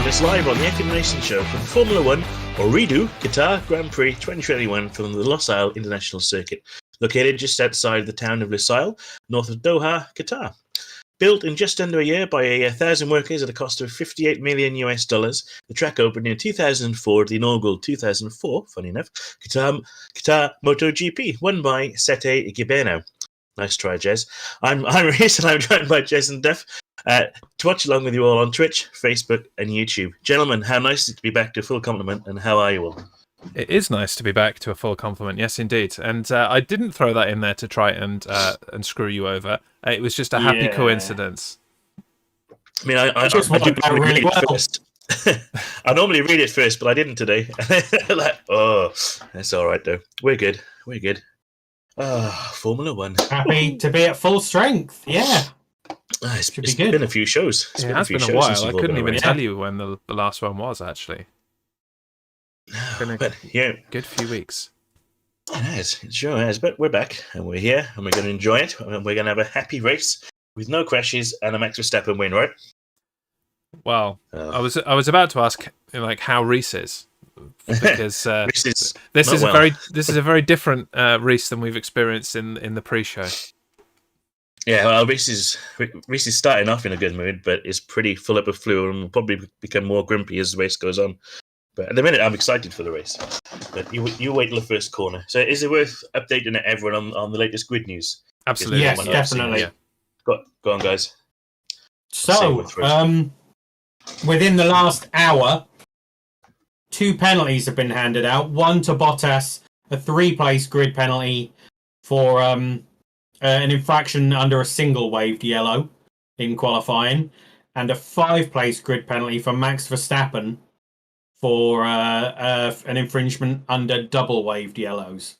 join us live on the Effing Racing Show for the Formula One, or redo, Qatar Grand Prix 2021 from the Lusail International Circuit, located just outside the town of Lusail, north of Doha, Qatar. Built in just under a year by 1,000 workers at a cost of $58 million, the track opened in 2004, the inaugural 2004, funny enough, Qatar MotoGP, won by Sete Gibeno. Nice try, Jez. I'm Rhys, and I'm joined by Rhys and Duff to watch along with you all on Twitch, Facebook, and YouTube. Gentlemen, how nice is it to be back to a full complement, and how are you all? It is nice to be back to a full complement, yes, indeed. And I didn't throw that in there to try and screw you over. It was just a happy coincidence. I mean, I just want to read it first. I normally read it first, but I didn't today. Like, oh, that's all right though. We're good. Formula One. Happy to be at full strength. Yeah. It's been a few shows. It has been a while. I couldn't even tell you when the last one was, actually. It's been a good few weeks. It sure has. But we're back, and we're here, and we're going to enjoy it, and we're going to have a happy race with no crashes and a Max Verstappen win, right? Well, I was about to ask, like, how Rhys is. Because this is a very different Rhys than we've experienced in the pre-show. Yeah, well, Rhys is starting off in a good mood, but is pretty full up of flu and will probably become more grumpy as the race goes on. But at the minute, I'm excited for the race. But you wait till the first corner. So, is it worth updating everyone on the latest grid news? Absolutely, yes, definitely. Yeah. Go on, guys. So, within the last hour, 2 penalties have been handed out. One to Bottas, a 3-place grid penalty for an infraction under a single waved yellow in qualifying, and a 5-place grid penalty for Max Verstappen for an infringement under double waved yellows,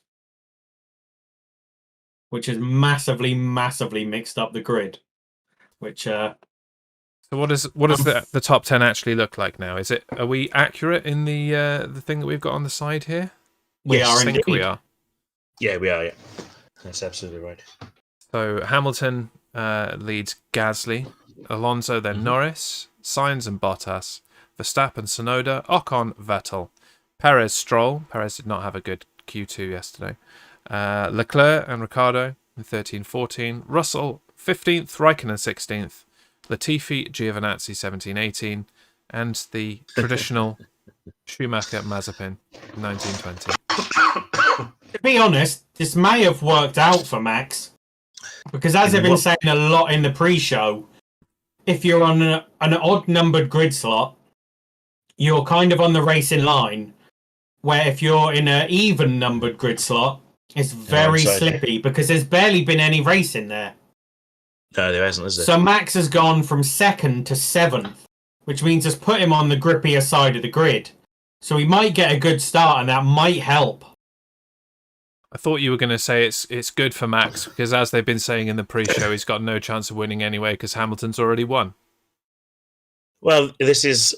which has massively mixed up the grid. So what does the top 10 actually look like now? Are we accurate in the thing that we've got on the side here? We are indeed. I think we are. Yeah, we are. Yeah, that's absolutely right. So Hamilton leads Gasly, Alonso then Norris, Sainz and Bottas, Verstappen, Tsunoda, Ocon, Vettel, Perez, Stroll. Perez did not have a good Q2 yesterday. Leclerc and Ricciardo in 13-14. Russell 15th, Raikkonen 16th. Latifi, Giovinazzi 17-18. And the traditional Schumacher, Mazepin 19-20. To be honest, this may have worked out for Max, because as I've been saying a lot in the pre-show, if you're on an odd-numbered grid slot, you're kind of on the racing line, where if you're in an even-numbered grid slot, it's very slippy, because there's barely been any racing there. No, there hasn't, is there? So Max has gone from 2nd to 7th, which means it's put him on the grippier side of the grid. So he might get a good start, and that might help. I thought you were going to say it's good for Max, because as they've been saying in the pre-show, he's got no chance of winning anyway, because Hamilton's already won. Well, this is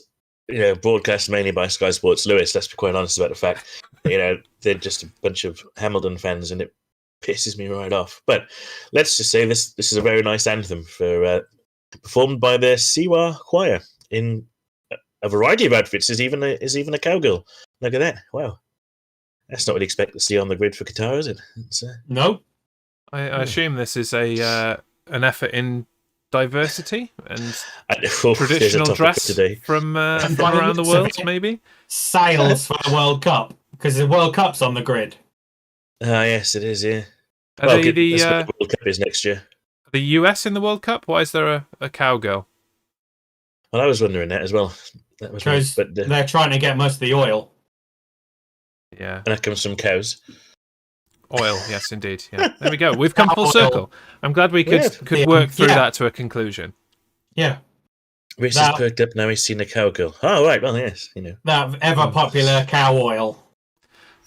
broadcast mainly by Sky Sports Lewis. Let's be quite honest about the fact. They're just a bunch of Hamilton fans, and it pisses me right off. But let's just say this is a very nice anthem performed by the Siwa Choir in a variety of outfits. Is even a cowgirl. Look at that! Wow, that's not what you expect to see on the grid for Qatar, is it? No. I assume this is an effort in diversity and traditional dress today from around the world, maybe sales for the World Cup, because the World Cup's on the grid. Yes, it is. Yeah. The World Cup is next year. The US in the World Cup? Why is there a cowgirl? Well, I was wondering that as well. Because they're trying to get most of the oil. Yeah, and that comes from cows. Oil, yes, indeed. Yeah, there we go. We've come full circle. I'm glad we could work through that to a conclusion. Yeah. Rhys has perked up now. He's seen a cowgirl. Oh, right. Well, yes, that ever popular cow oil.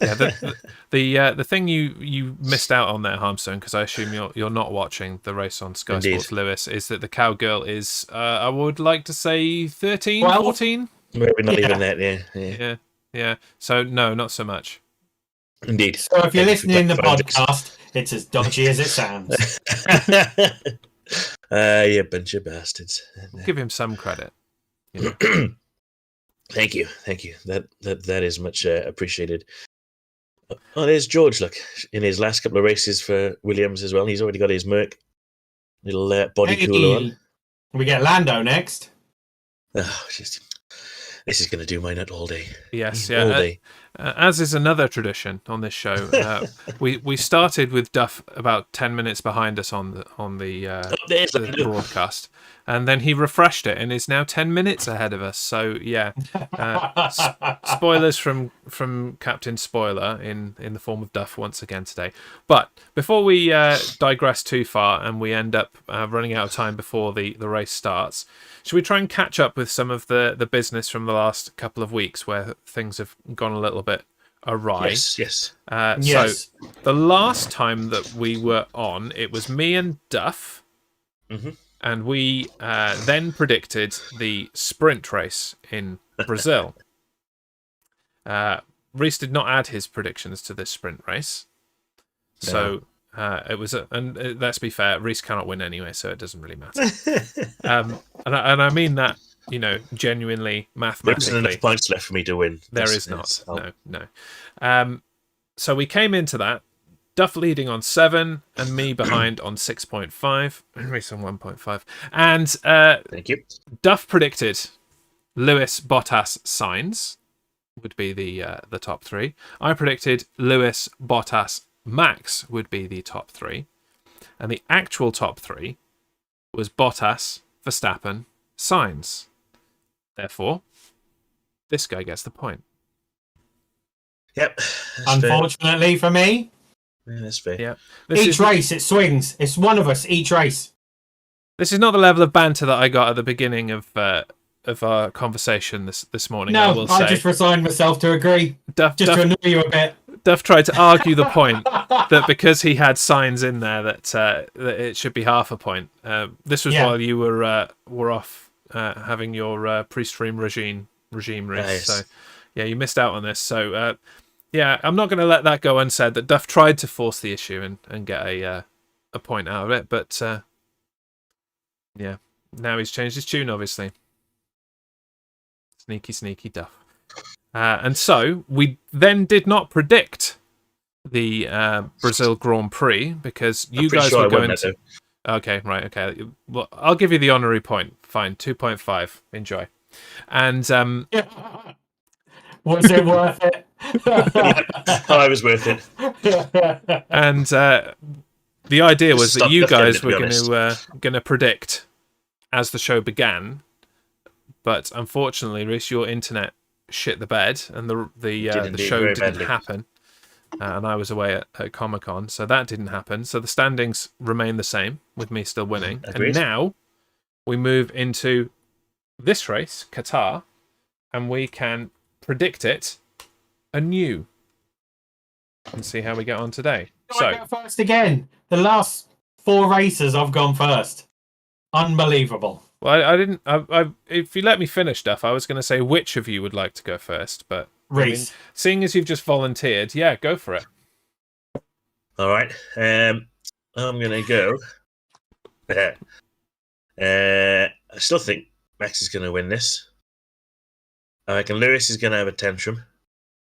Yeah, the thing you missed out on there, Harmstone, because I assume you're not watching the race on Sky Sports Lewis, is that the cowgirl is I would like to say 13, 14. Maybe not even that. Yeah. So no, not so much. Indeed. So if you're listening to the podcast, it's as dodgy as it sounds. You bunch of bastards. Give him some credit. Thank you. That is much appreciated. Oh, there's George. Look, in his last couple of races for Williams as well, he's already got his Merc little body cooler on. We get Lando next. Oh, this is going to do my nut all day. Yes, all day. As is another tradition on this show, we started with Duff about 10 minutes behind us on the broadcast, and then he refreshed it and is now 10 minutes ahead of us. So yeah, spoilers from Captain Spoiler in the form of Duff once again today. But before we digress too far and we end up running out of time before the race starts, should we try and catch up with some of the business from the last couple of weeks where things have gone a little bit awry? Yes. Yes. So the last time that we were on, it was me and Duff, and we then predicted the sprint race in Brazil. Rhys did not add his predictions to this sprint race, so it was and let's be fair, Rhys cannot win anyway, so it doesn't really matter. And I mean that, genuinely, mathematically. There isn't enough points left for me to win. There is not. No. So we came into that, Duff leading on 7 and me behind on 6.5, Rhys on 1.5. And thank you. Duff predicted Lewis, Bottas, Sainz would be the top 3. I predicted Lewis, Bottas, Max would be the top 3. And the actual top 3 was Bottas, Verstappen, Sainz. Therefore, this guy gets the point. Yep. Unfortunately for me. Yeah, that's fair. Yeah. Each race, it swings. It's one of us, each race. This is not the level of banter that I got at the beginning of our conversation this morning. No, I just resigned myself to agree. Duff to annoy you a bit. Duff tried to argue the point that because he had signs in there that it should be half a point. This was while you were off having your pre-stream regime race. Nice. So yeah, you missed out on this. So I'm not going to let that go unsaid. That Duff tried to force the issue and get a point out of it, but now he's changed his tune, obviously. Sneaky Duff. And so we then did not predict the Brazil Grand Prix because you guys were going to. Okay, right. Okay, well, I'll give you the honorary point. Fine, 2.5. Enjoy. And was it worth it? I was worth it. And the idea was that you guys were going to predict as the show began, but unfortunately, Rhys, your internet shit the bed, and the show didn't happen, and I was away at Comic-Con, so that didn't happen. So the standings remain the same with me still winning. Agreed. And now we move into this race, Qatar, and we can predict it anew and see how we get on today. I go first again. The last 4 races I've gone first. Unbelievable. Well, I didn't. If you let me finish, Duff, I was going to say which of you would like to go first, but Rhys. Seeing as you've just volunteered, go for it. All right. I'm going to go. I still think Max is going to win this. I reckon Lewis is going to have a tantrum,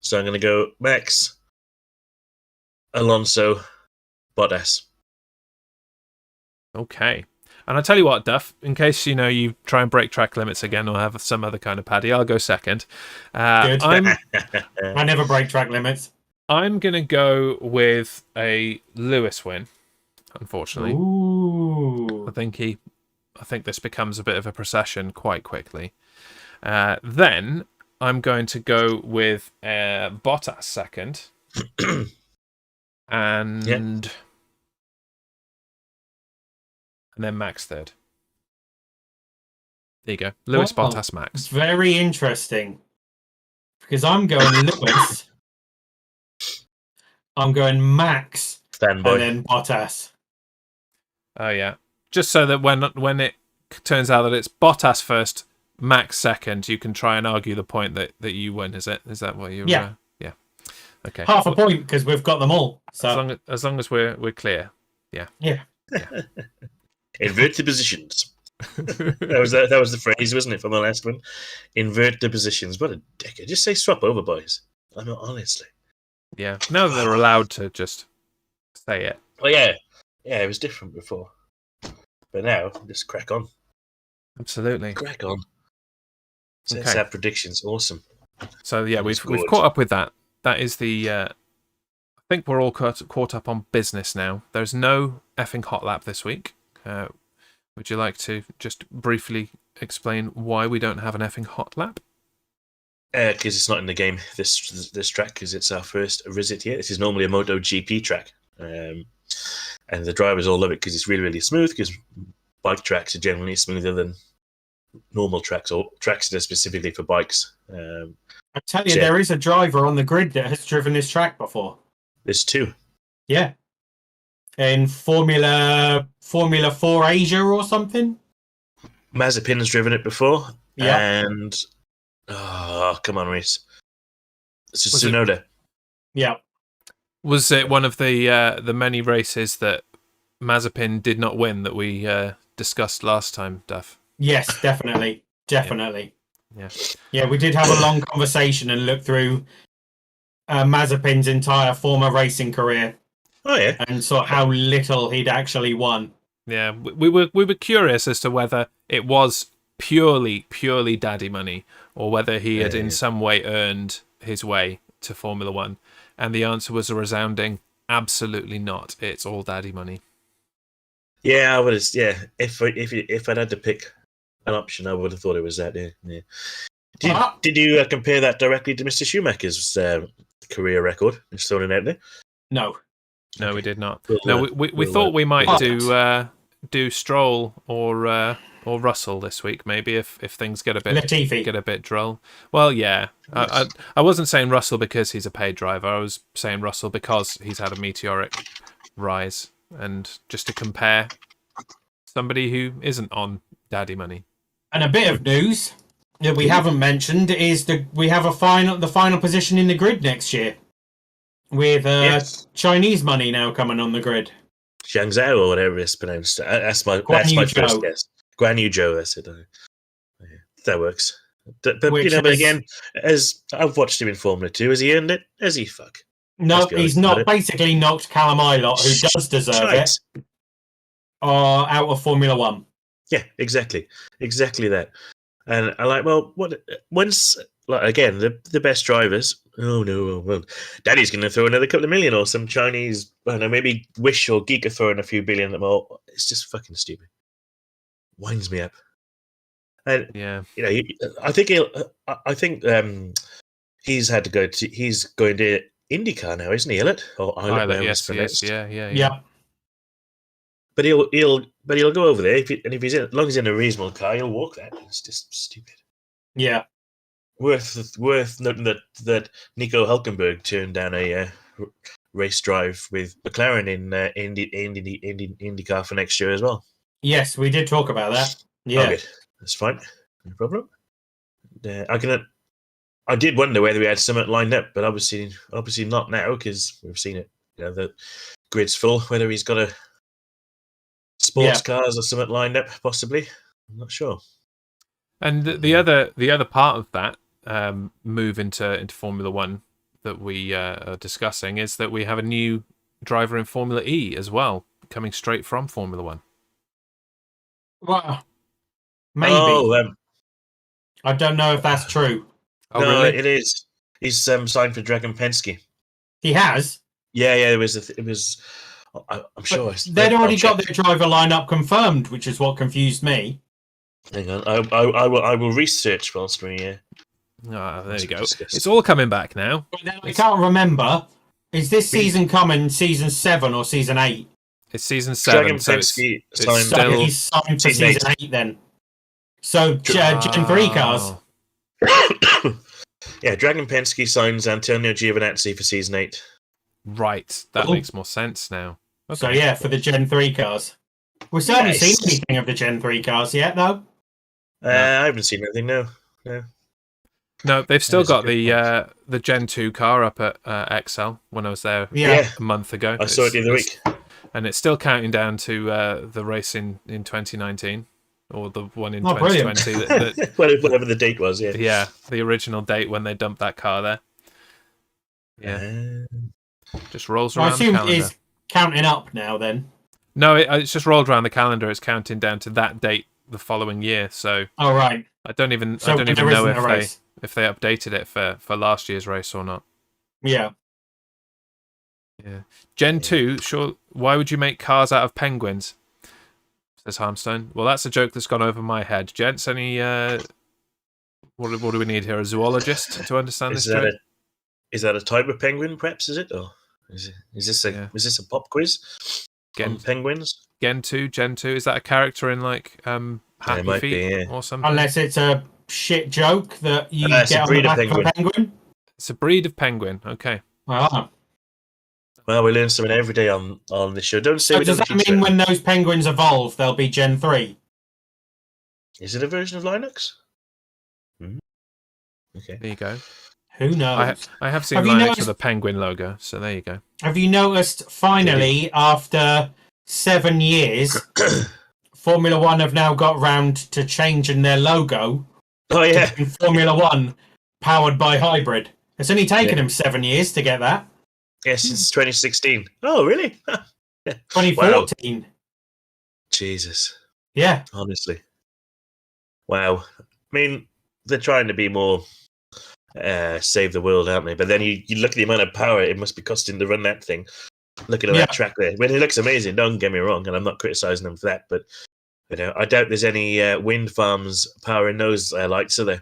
so I'm going to go Max, Alonso, Bottas. Okay. And I'll tell you what, Duff, in case you try and break track limits again or have some other kind of paddy, I'll go second. Good. I never break track limits. I'm going to go with a Lewis win, unfortunately. Ooh. I think this becomes a bit of a procession quite quickly. Then I'm going to go with Bottas second. And then Max third. There you go. Lewis, Bottas, Max. Very interesting. Because I'm going Lewis. I'm going Max. Fanboy. And then Bottas. Oh, yeah. Just so that when it turns out that it's Bottas first, Max second, you can try and argue the point that you win, is it? Is that what you... Yeah. Yeah. Okay. Half a point, because we've got them all. So. As long as we're clear. Yeah. Yeah. Inverted positions. That was the phrase, wasn't it, from the last one? Invert the positions. What a dickhead. Just say swap over, boys. I mean, honestly. Yeah. Now they're allowed to just say it. Oh, yeah. Yeah, it was different before. But now, just crack on. Absolutely. Crack on. Okay. Let's have predictions. Awesome. So, yeah, we've caught up with that. That is the... I think we're all caught up on business now. There's no effing hot lap this week. Would you like to just briefly explain why we don't have an effing hot lap? Because it's not in the game, this track, because it's our first visit here. This is normally a MotoGP track. And the drivers all love it because it's really, really smooth, because bike tracks are generally smoother than normal tracks, or tracks that are specifically for bikes. I tell you, there is a driver on the grid that has driven this track before. There's two. Yeah. In Formula 4 Asia or something? Mazepin's driven it before. Yeah. And... Oh, come on, Rhys. It's just Tsunoda. Yeah. Was it one of the many races that Mazepin did not win that we discussed last time, Duff? Yes, definitely. Definitely. Yeah. Yeah, we did have a long conversation and look through Mazepin's entire former racing career. Oh, yeah. And saw how little he'd actually won. Yeah, we were curious as to whether it was purely daddy money, or whether he had in some way earned his way to Formula One. And the answer was a resounding absolutely not. It's all daddy money. Yeah, I would have. Yeah, if I'd had to pick an option, I would have thought it was that. Yeah. Did you compare that directly to Mr. Schumacher's career record? Just throwing it out there. No, we did not. We thought we might do Stroll or Russell this week, maybe if things get a bit droll. Well, yeah, I wasn't saying Russell because he's a paid driver. I was saying Russell because he's had a meteoric rise, and just to compare somebody who isn't on daddy money. And a bit of news that we haven't mentioned is that we have the final position in the grid next year, with Chinese money now coming on the grid. Zhangzhou or whatever it's pronounced. That's my first guess. Guan Yu Zhou, that's it. That works. But again, as I've watched him in Formula 2, has he earned it? Has he? Fuck. No, he's not. Basically knocked Callum Ilott, who does deserve it, out of Formula 1. Yeah, exactly that. And I again, the best drivers. Oh no, well, Daddy's going to throw another couple of million, or some Chinese, I don't know, maybe Wish or Geek are throwing a few billion at them all. It's just fucking stupid. Winds me up. And I think he's had to go to. He's going to IndyCar now, isn't he? Ilott or Ilott? Yes, yeah. But he'll go over there, and if he's as long as he's in a reasonable car, he'll walk that. It's just stupid. Yeah. Worth noting that Nico Hülkenberg turned down a race drive with McLaren in IndyCar for next year as well. Yes, we did talk about that. Yeah, okay. That's fine, no problem. I did wonder whether we had something lined up, but obviously not now, because we've seen it. The grid's full. Whether he's got a sports cars or something lined up, possibly. I'm not sure. And the other part of that move into Formula One that we are discussing is that we have a new driver in Formula E as well, coming straight from Formula One. Well, maybe. I don't know if that's true. Oh, no, really? It is. He's signed for Dragon Penske. He has? Yeah. It was. I'm sure. They'd already got their driver lineup confirmed, which is what confused me. Hang on, I will research whilst we. There you go. It's all coming back now. I can't remember. Is this season coming season 7 or season 8? It's season 7. Dragon Penske he's signed for season 8 then. So Gen 3 cars. Yeah, Dragon Penske signs Antonio Giovinazzi for season 8. Right, that makes more sense now. Okay. So yeah, for the Gen 3 cars. We still haven't seen anything of the Gen 3 cars yet, though. I haven't seen anything, no. No, they've still got the Gen 2 car up at XL when I was there a month ago. I saw it the other week. And it's still counting down to the race in 2019. or the one in Oh, brilliant. 2020. Whatever the date was, yeah. Yeah, the original date when they dumped that car there. Yeah, just rolls I around the assume calendar. it's counting up now then. No, it's just rolled around the calendar. It's counting down to that date the following year. So Oh, right. I don't even So know there isn't a if race. they updated it for last year's race or not. Yeah. Yeah. Gen 2, sure. Why would you make cars out of penguins? Says Harmstone. Well, that's a joke that's gone over my head. Gents, any what do we need here? A zoologist to understand this joke? Is that a type of penguin, perhaps, is it? Or is this a pop quiz on penguins? Gen 2, is that a character in like Happy might Feet be, yeah. or something? Unless it's a shit joke that you get on the back of a penguin. It's a breed of penguin. Okay. Ah. Well, we learn something every day on this show. Don't say So we does don't that teach mean it. when those penguins evolve, they'll be Gen 3? Is it a version of Linux? Okay. There you go. Who knows? I have seen Linux with a penguin logo, so there you go. Have you noticed, finally, after 7 years, Formula One have now got round to changing their logo? Oh, yeah. In Formula One, powered by hybrid. It's only taken them 7 years to get that. Yeah, since 2016. Oh, really? 2014. Wow. Jesus. Yeah. Honestly. Wow. I mean, they're trying to be more save the world, aren't they? But then you look at the amount of power it must be costing to run that thing. Looking at that track there. I mean, it looks amazing, don't get me wrong, and I'm not criticising them for that, but I doubt there's any wind farms powering those lights, are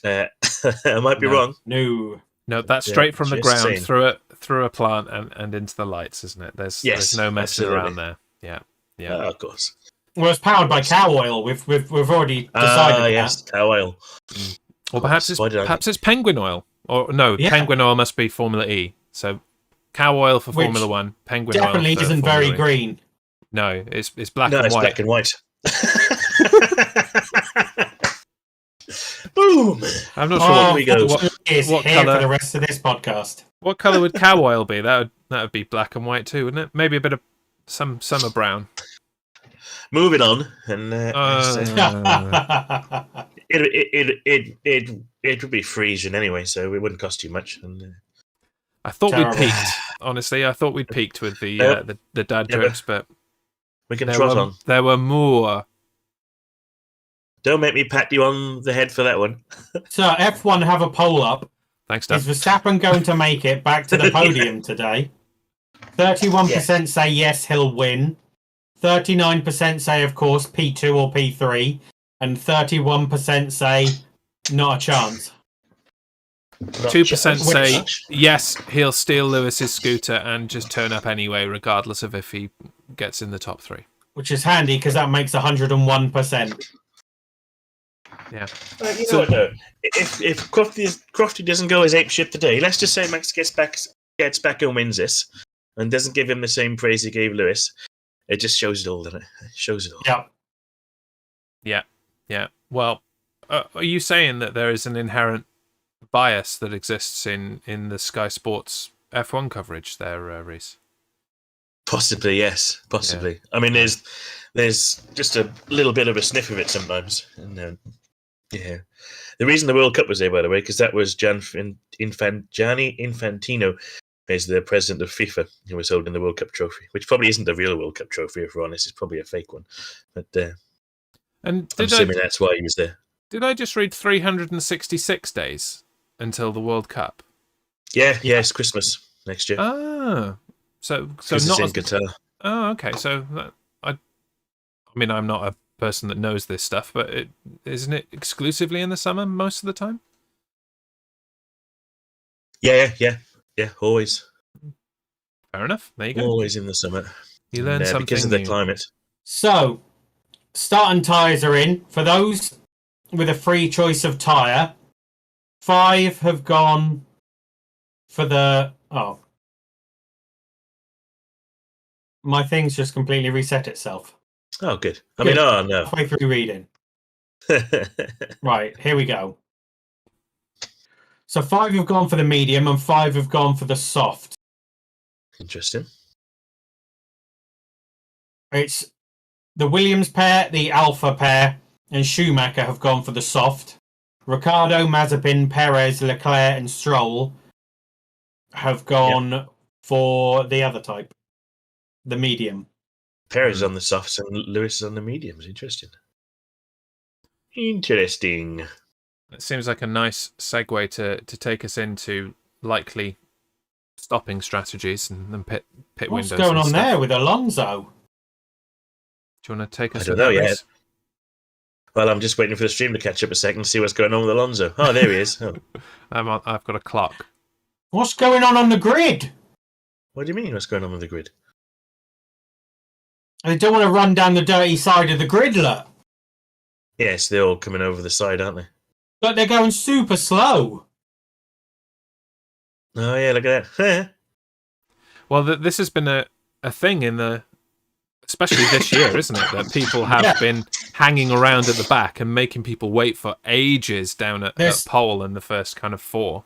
there? I might be wrong. No, that's straight from the ground through a plant and into the lights, isn't it? There's no messing around there. Yeah. Of course. Well, it's powered by cow oil. We've already decided yes, cow oil. Or perhaps it's penguin oil. Or no, penguin oil must be Formula E. So cow oil for Formula One, penguin oil for definitely isn't Formula very E. green. No, it's black and white. No, it's black and white. Boom! I'm not sure what color for the rest of this podcast. What color would cow oil be? That would be black and white too, wouldn't it? Maybe a bit of some summer brown. Moving on, and it would be freezing anyway, so it wouldn't cost you much. And I thought we'd peaked. Honestly, I thought we'd peaked with the dad jokes, but we can trot on. There were more. Don't make me pat you on the head for that one. So F1 have a poll up. Thanks, Dan. Is Verstappen going to make it back to the podium today? 31% say yes, he'll win. 39% say, of course, P2 or P3. And 31% say, not a chance. 2% say, yes, he'll steal Lewis's scooter and just turn up anyway, regardless of if he gets in the top 3. Which is handy, because that makes 101%. Yeah. You know what, though? If Crofty doesn't go his ape shit today, let's just say Max gets back and wins this, and doesn't give him the same praise he gave Lewis. It just shows it all, doesn't it? It shows it all. Yeah. Well, are you saying that there is an inherent bias that exists in the Sky Sports F1 coverage there, Rhys? Possibly, yes. Possibly. Yeah. I mean, there's just a little bit of a sniff of it sometimes. And yeah. The reason the World Cup was there, by the way, because that was Gianni Infantino, is the president of FIFA, who was holding the World Cup trophy, which probably isn't the real World Cup trophy, if we're honest. It's probably a fake one. But I'm assuming that's why he was there. Did I just read 366 days until the World Cup? Yeah, it's Christmas next year. Ah, so not in Qatar. Oh, okay. So I mean, I'm not a person that knows this stuff, but isn't it exclusively in the summer most of the time? Yeah, always. Fair enough. There you go. Always in the summer. You learn something because of the climate. So, starting tyres are in. For those with a free choice of tyre, 5 have gone for the... Oh. My thing's just completely reset itself. Oh, good. I mean, no. Halfway through reading. Right, here we go. So 5 have gone for the medium and 5 have gone for the soft. Interesting. It's the Williams pair, the Alpha pair, and Schumacher have gone for the soft. Ricciardo, Mazepin, Perez, Leclerc, and Stroll have gone for the other type, the medium. Perez on the softs and Lewis is on the mediums. Interesting. Interesting. It seems like a nice segue to take us into likely stopping strategies and pit What's windows. going and on stuff. there with Alonso? Do you want to take us? I don't know yet. Rhys? Well, I'm just waiting for the stream to catch up a second to see what's going on with Alonso. Oh, there he is. Oh. I've got a clock. What's going on the grid? What do you mean? What's going on with the grid? They don't want to run down the dirty side of the grid, look. Yes, they're all coming over the side, aren't they? But they're going super slow. Oh, yeah, look at that. Well, this has been a thing especially this year, isn't it? That people have been hanging around at the back and making people wait for ages down at pole in the first kind of 4.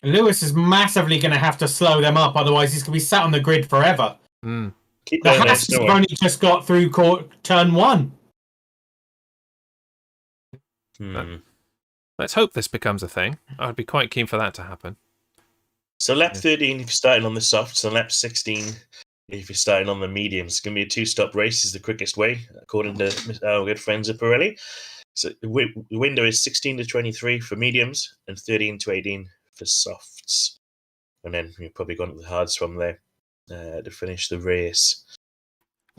Lewis is massively going to have to slow them up, otherwise he's going to be sat on the grid forever. Mm. Keep The going, Haas have only just got through turn 1. Let's hope this becomes a thing. I'd be quite keen for that to happen. So lap 13 if you're starting on the softs, and lap 16 if you're starting on the mediums. It's going to be a 2-stop race is the quickest way, according to our good friends at Pirelli. So the window is 16 to 23 for mediums and 13 to 18 for softs. And then you've probably gone to the hards from there to finich the race.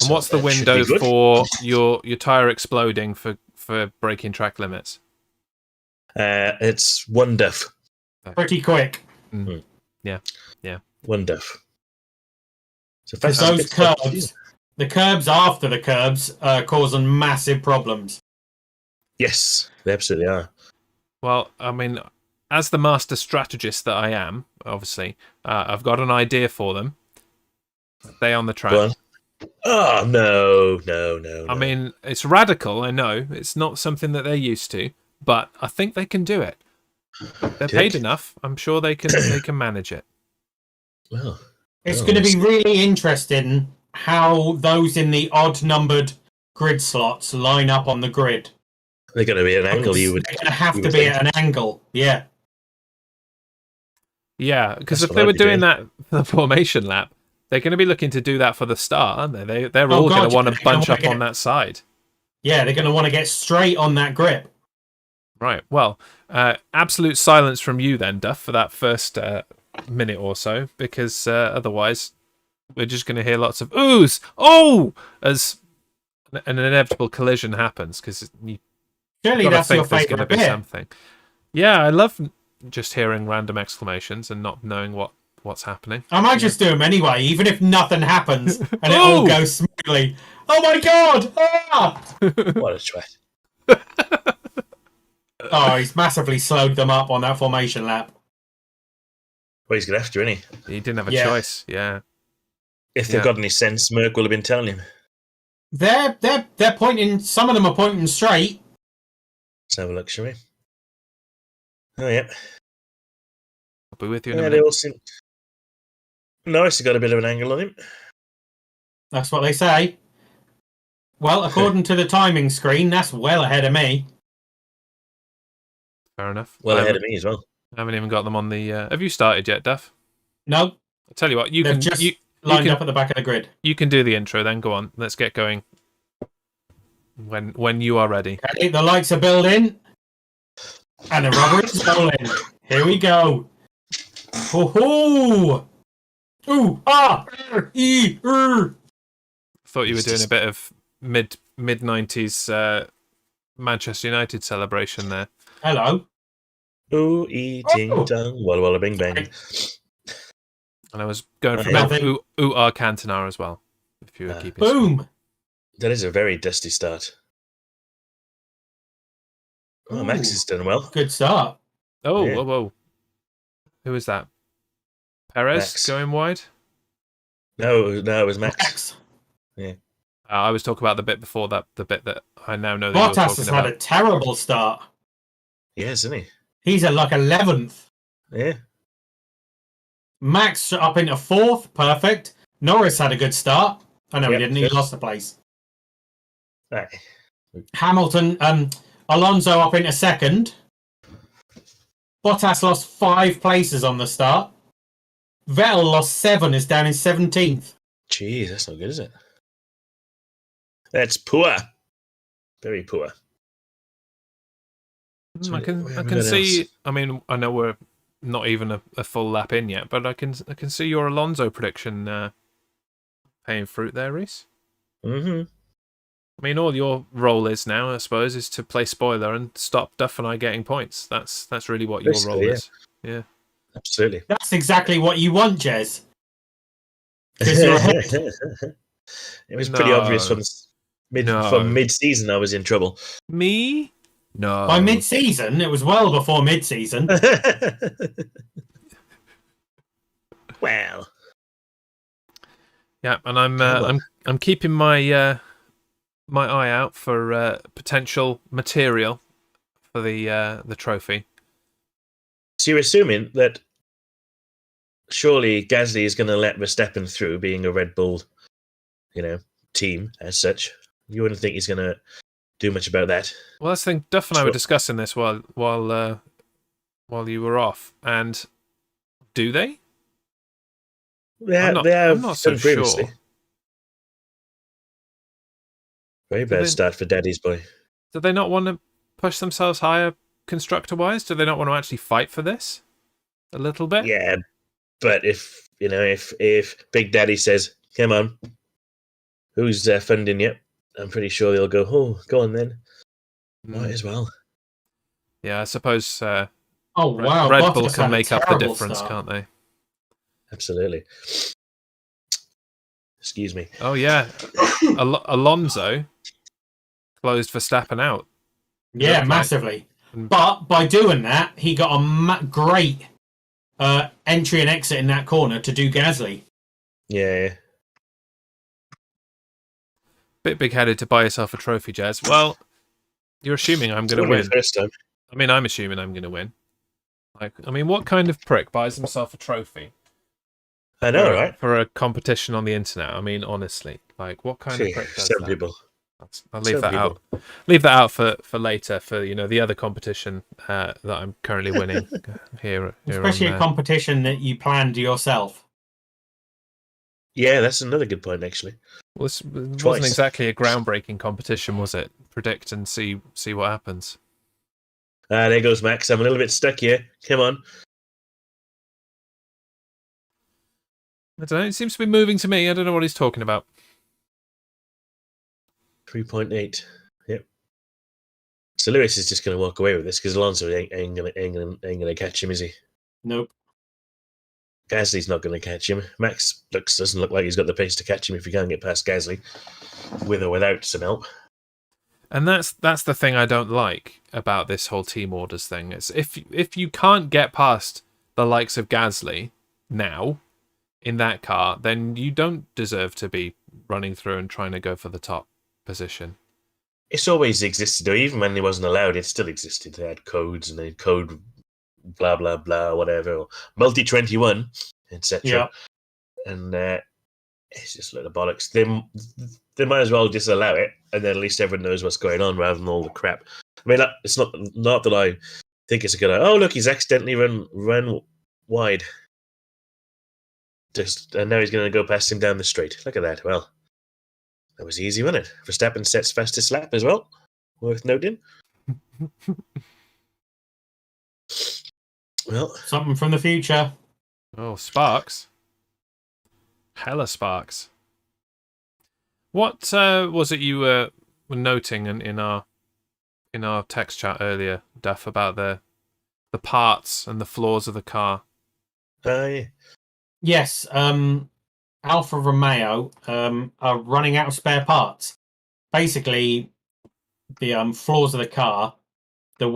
And So what's the that should window be good. for your tyre exploding for breaking track limits? It's 1 duff. Pretty quick. Mm. Yeah. 1 duff. So Because those curbs, the curbs after the curbs are causing massive problems. Yes, they absolutely are. Well, I mean, as the master strategist that I am, obviously, I've got an idea for them. Stay on the track. Go on. Oh, no. I mean, it's radical, I know. It's not something that they're used to, but I think they can do it. They're paid enough. I'm sure they can manage it. Well, It's going to be really interesting how those in the odd-numbered grid slots line up on the grid. they're going to be at an angle. They're going to have to be at an angle, yeah. Yeah, because That's if what they were I'd be doing doing. that for the formation lap, they're going to be looking to do that for the start, aren't they? They're all going to want to bunch up on that side. Yeah, they're going to want to get straight on that grip. Right. Well, absolute silence from you then, Duff, for that first minute or so, because otherwise we're just going to hear lots of oohs, oh, as an inevitable collision happens. Because Surely that's your favourite bit. Something. Yeah, I love just hearing random exclamations and not knowing what's happening. I might just do them anyway, even if nothing happens and it all goes smoothly. Oh my god! Ah! What a twat. Oh, he's massively slowed them up on that formation lap. Well, he's going to have to, isn't he? He didn't have a choice. Yeah. If they've got any sense, Merck will have been telling him. They're pointing. Some of them are pointing straight. Let's have a look, shall we? Oh, yeah. I'll be with you in a Yeah, minute. they all seem... Norris has got a bit of an angle on him. That's what they say. Well, according to the timing screen, that's well ahead of me. Fair enough. Well ahead of me as well. I haven't even got them on the... Have you started yet, Duff? No. I'll tell you what, They've just lined up at the back of the grid. You can do the intro then, go on. Let's get going. When you are ready. Okay, the lights are building. And the rubber is rolling. Here we go. Ho-ho! Ooh, ah, e, Thought you were doing a bit of mid-90s Manchester United celebration there. Hello. Ooh, ting dong, walla walla bing bang. And I was going for a bit of ooh ah Cantona as well. If you were keeping boom. That is a very dusty start. Oh, Max has done well. Good start. Oh, Yeah. whoa. Who is that? Perez Max. going wide? No, it was Max. Max. Yeah. I was talking about the bit before that, the bit that I now know that you were Bottas talking has about. had a terrible start. Yes, isn't he? He's at like 11th. Yeah. Max up into 4th. Perfect. Norris had a good start. Oh, no, he Yep, didn't. He good. lost the place. Right. Hamilton, Alonso up into second. Bottas lost 5 places on the start. Vettel lost 7, is down in 17th. Jeez, that's not good, is it? That's poor. Very poor. I can see. Else? I mean, I know we're not even a full lap in yet, but I can see your Alonso prediction paying fruit there, Rhys. Mm-hmm. I mean, all your role is now, I suppose, is to play spoiler and stop Duff and I getting points. That's really what your role is. Yeah, absolutely. That's exactly what you want, Jez. It was pretty obvious from mid-season I was in trouble. Me? No. By mid-season, it was well before mid-season. Well. Yeah, and I'm keeping my my eye out for potential material for the trophy. So you're assuming that surely Gasly is going to let Verstappen through, being a Red Bull, team as such. You wouldn't think he's going to do much about that. Well, that's the thing. Duff and I were discussing this while you were off, and do they? I'm not so previously. sure. Very bad start for Daddy's boy. Do they not want to push themselves higher constructor-wise? Do they not want to actually fight for this a little bit? Yeah, but if Big Daddy says, "Come on, who's funding you?" I'm pretty sure they'll go, "Oh, go on then." Might as well. Yeah, I suppose. Oh wow, Red Bull can make up the difference, can't they? Absolutely. Excuse me. Oh yeah, Alonso closed Verstappen out. Yeah, massively. But by doing that, he got a great entry and exit in that corner to do Gasly. Yeah. Bit big-headed to buy yourself a trophy, Jez. Well, you're assuming I'm going to win. First time. I mean, I'm assuming I'm going to win. What kind of prick buys himself a trophy? I know, right? For a competition on the internet. I mean, honestly, what kind of prick does some that? People. I'll leave that out. Leave that out for later. For the other competition that I'm currently winning here. Especially a competition that you planned yourself. Yeah, that's another good point, actually. Well, it wasn't exactly a groundbreaking competition, was it? Predict and see what happens. There goes Max. I'm a little bit stuck here. Come on. I don't know. It seems to be moving to me. I don't know what he's talking about. 3.8. Yep. So Lewis is just going to walk away with this because Alonso ain't gonna catch him, is he? Nope. Gasly's not going to catch him. Max doesn't look like he's got the pace to catch him if he can't get past Gasly, with or without some help. And that's the thing I don't like about this whole team orders thing. Is if you can't get past the likes of Gasly now in that car, then you don't deserve to be running through and trying to go for the top position. It's always existed, though. Even when it wasn't allowed, it still existed. They had codes and they code blah blah blah whatever, or multi-21, etc. Yeah. And it's just a load of bollocks. They might as well just allow it, and then at least everyone knows what's going on rather than all the crap. I mean, it's not that I think it's a good idea. Oh, look, he's accidentally run wide. And now he's going to go past him down the straight. Look at that. Well, that was easy, wasn't it? Verstappen sets fastest lap as well. Worth noting. Well, something from the future. Oh, sparks. Hella sparks. What was it you were noting in our text chat earlier, Duff, about the parts and the flaws of the car? Yeah. Yes, Alfa Romeo are running out of spare parts. Basically, the flaws of the car, they've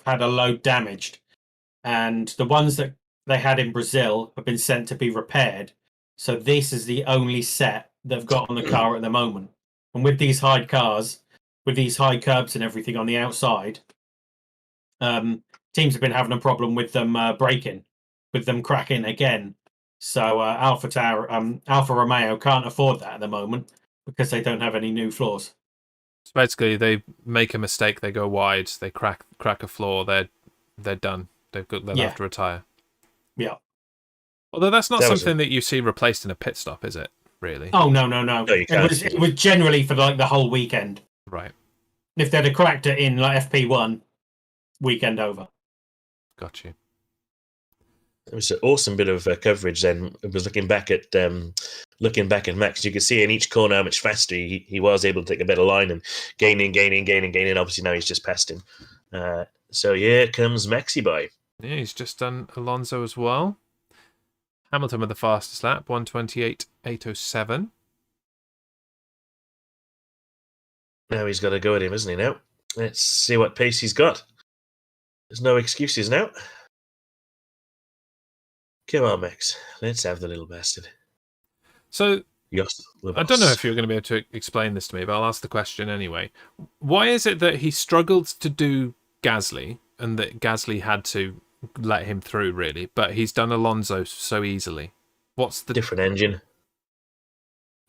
had a load damaged, and the ones that they had in Brazil have been sent to be repaired. So this is the only set they've got on the car at the moment. And with these high cars, with these high curbs and everything on the outside, teams have been having a problem with them braking, with them cracking again. So Alfa Romeo can't afford that at the moment because they don't have any new floors. So basically, they make a mistake, they go wide, they crack a floor, they're done. They'll have to retire. Yeah. Although that's not something that you see replaced in a pit stop, is it? Really? Oh no. It was generally for like the whole weekend. Right. If they'd have cracked it in like FP1, weekend over. Got you. It was an awesome bit of coverage. Then it was looking back at Max. You could see in each corner how much faster he was able to take a better line and gaining. Obviously now he's just passed him. So here comes Maxi boy. Yeah, he's just done Alonso as well. Hamilton with the fastest lap, 1:28.807. Now he's got to go at him, isn't he? Now let's see what pace he's got. There's no excuses now. Come on, Max. Let's have the little bastard. So, yes, I don't know if you're going to be able to explain this to me, but I'll ask the question anyway. Why is it that he struggled to do Gasly, and that Gasly had to let him through, really, but he's done Alonso so easily? What's the different engine?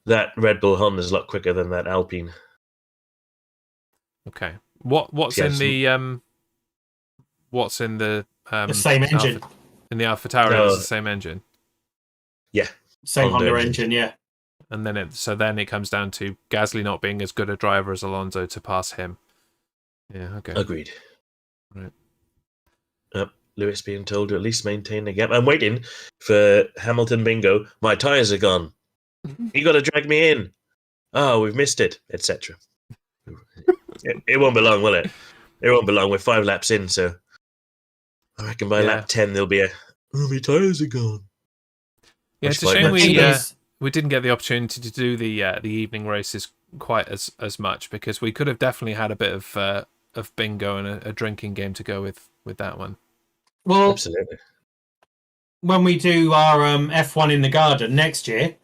That Red Bull Honda's a lot quicker than that Alpine. Okay. What's in the same engine? In the AlphaTauri, it's the same engine. Yeah, same Honda engine. Yeah. And then it comes down to Gasly not being as good a driver as Alonso to pass him. Yeah. Okay. Agreed. Right. Lewis being told to at least maintain the gap. I'm waiting for Hamilton bingo. My tyres are gone. You got to drag me in. Oh, we've missed it, etc. It won't be long, will it? It won't be long. We're 5 laps in, so I reckon by lap 10 there'll be my tyres are gone. Yeah, it's a shame we didn't get the opportunity to do the evening races quite as much, because we could have definitely had a bit of bingo and a drinking game to go with that one. Well, absolutely. When we do our F1 in the garden next year,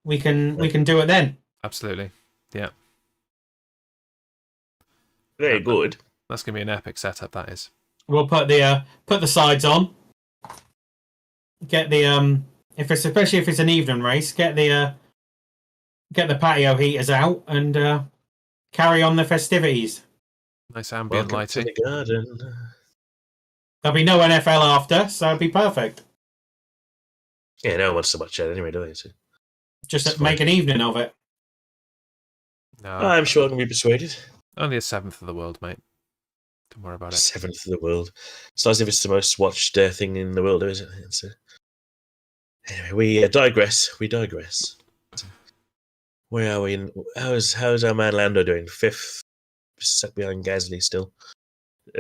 we can do it then. Absolutely, yeah. Very good. That's gonna be an epic setup. That is. We'll put the sides on. Get the especially if it's an evening race, get the patio heaters out and carry on the festivities. Nice ambient lighting. To the garden. There'll be no NFL after, so it'll be perfect. Yeah, no one wants to watch that anyway, do they? So just make an evening of it. No, I'm sure I can be persuaded. Only a 7th of the world, mate. Don't worry about it. 7th of the world. It's not as if it's the most watched thing in the world, is it? Anyway, we digress. Where are we? How's our man Lando doing? 5th, stuck behind Gasly still.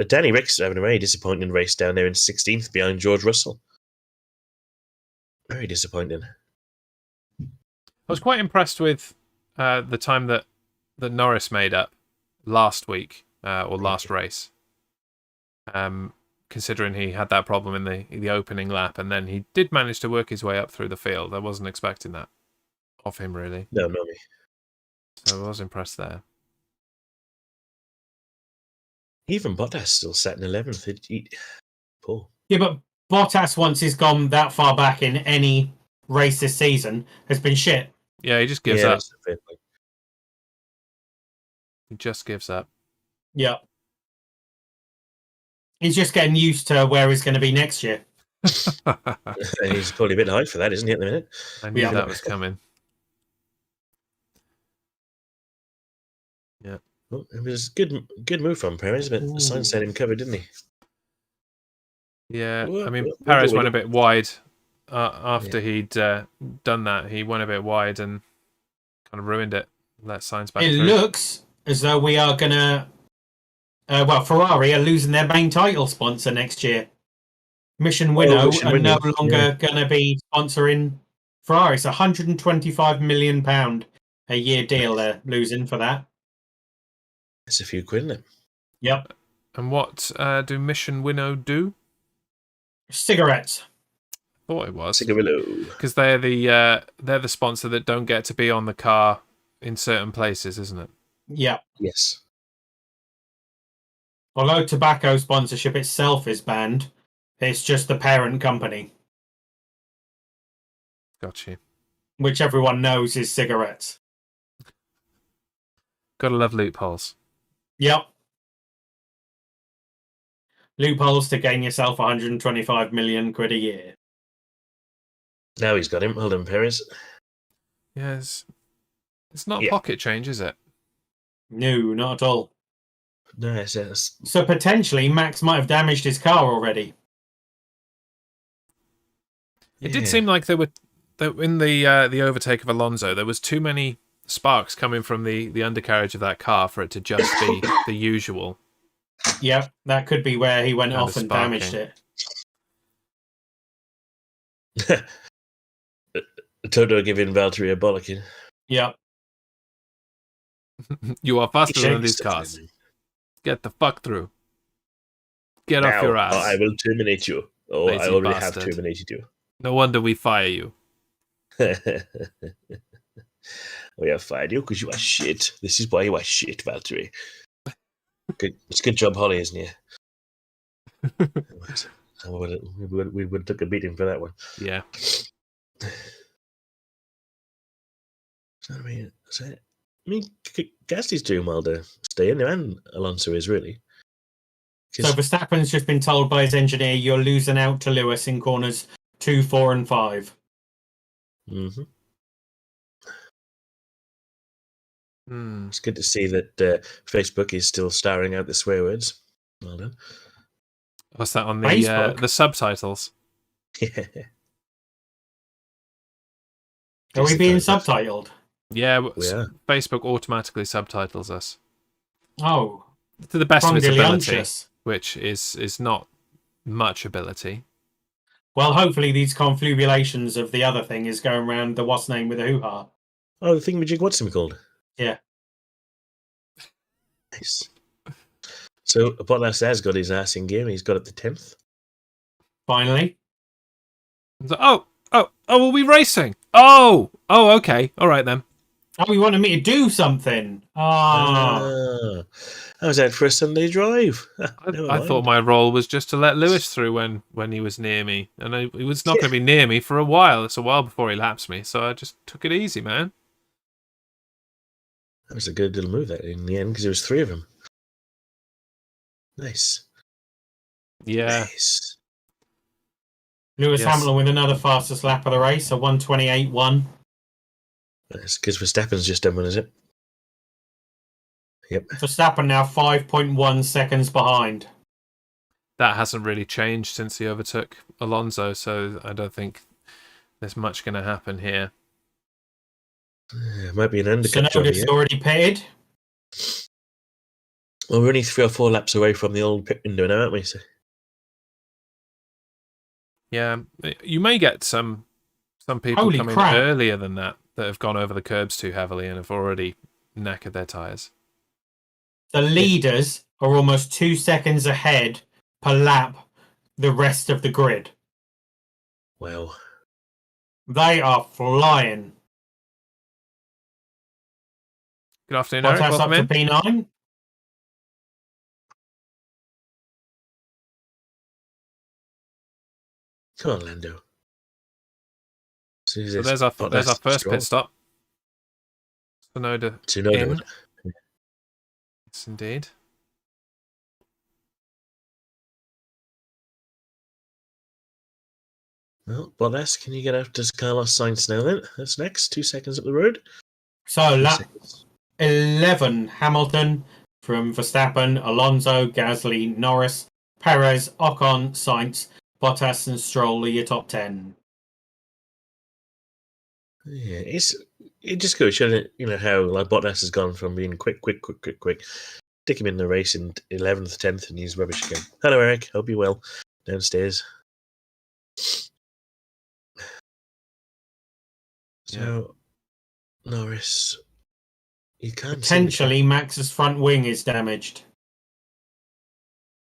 Danny Rick's having a very disappointing race down there in 16th behind George Russell. Very disappointing. I was quite impressed with the time that Norris made up last week or last race. Considering he had that problem in the opening lap, and then he did manage to work his way up through the field. I wasn't expecting that of him, really. No, not me. So I was impressed there. Even Bottas still sat in 11th. Poor. Yeah, but Bottas, once he's gone that far back in any race this season, has been shit. Yeah, he just gives up. He just gives up. Yeah. He's just getting used to where he's going to be next year. He's probably a bit high for that, isn't he, at the minute? I knew that was coming. Yeah. Well, it was a good move from Perez, but Sainz had him covered, didn't he? Yeah, I mean, Perez went a bit wide after he'd done that. He went a bit wide and kind of ruined it. Let Sainz back through. It looks as though we are going to... Ferrari are losing their main title sponsor next year. Mission Winnow are no longer going to be sponsoring Ferrari. It's £125 million a year deal they're losing for that. That's a few quid, isn't it? Yep. And what do Mission Winnow do? Cigarettes. Thought it was Cigarillo, because they're the sponsor that don't get to be on the car in certain places, isn't it? Yeah. Yes. Although tobacco sponsorship itself is banned, it's just the parent company. Got you. Which everyone knows is cigarettes. Gotta love loopholes. Yep. Loopholes to gain yourself 125 million quid a year. Now he's got him. Hold on, Perez. Yes. It's not pocket change, is it? No, not at all. No, it's... So potentially Max might have damaged his car already. It did seem like there were in the overtake of Alonso, there was too many sparks coming from the undercarriage of that car for it to just be the usual. Yep, that could be where he went off and damaged it. Toto giving Valtteri a bollocking. Yep. You are faster than these cars. Get the fuck through. Get off your ass. I will terminate you. Oh, Lazy I already bastard. have terminated you. No wonder we fire you. We have fired you because you are shit. This is why you are shit, Valtteri. Good, it's a good job, Holly, isn't it? we would took a beating for that one. Yeah. So, I mean, Gasly's doing well to stay in there, and Alonso is really. So Verstappen's just been told by his engineer, you're losing out to Lewis in corners 2, 4, and 5. Mm-hmm. Hmm. It's good to see that Facebook is still starring out the swear words. Well done. What's that on the subtitles? Yeah. Are we being subtitled? Yeah, we are. Facebook automatically subtitles us. Oh. To the best of its ability, which is not much ability. Well, hopefully these conflubulations of the other thing is going around the what's name with a hoo-ha. Oh, the thingamajig, what's him called? Yeah. Nice. So, Bottas has got his ass in gear. He's got up to 10th. Finally. Oh, are we racing? Oh, okay. All right, then. Oh, you wanted me to do something. I was out for a Sunday drive. I thought my role was just to let Lewis through when he was near me. And he was not going to be near me for a while. It's a while before he laps me. So I just took it easy, man. That was a good little move that in the end because there was 3 of them. Nice. Yeah. Nice. Lewis Hamilton with another fastest lap of the race, a 1:28.1. That's because Verstappen's just done one, is it? Yep. Verstappen now 5.1 seconds behind. That hasn't really changed since he overtook Alonso, so I don't think there's much going to happen here. It might be an undercut job here. Already pitted. Well, we're only 3 or 4 laps away from the old pit window now, aren't we? So... Yeah, you may get some people coming earlier than that have gone over the curbs too heavily and have already knackered their tyres. The leaders are almost 2 seconds ahead per lap the rest of the grid. Wow. They are flying. Good afternoon, Eric. Bottas Welcome up in. to P9. Come on, Lando. So there's our first pit stop. Tsunoda in. Yes, indeed. Well, Bottas, can you get after Carlos Sainz now then? That's next. 2 seconds up the road. So lap 11, Hamilton from Verstappen, Alonso, Gasly, Norris, Perez, Ocon, Sainz, Bottas and Stroll are your top 10. Yeah, it just goes showing how like Bottas has gone from being quick, stick him in the race in 11th, 10th, and he's rubbish again. Hello, Eric. Hope you're well downstairs. So, Norris, you can't potentially Max's front wing is damaged.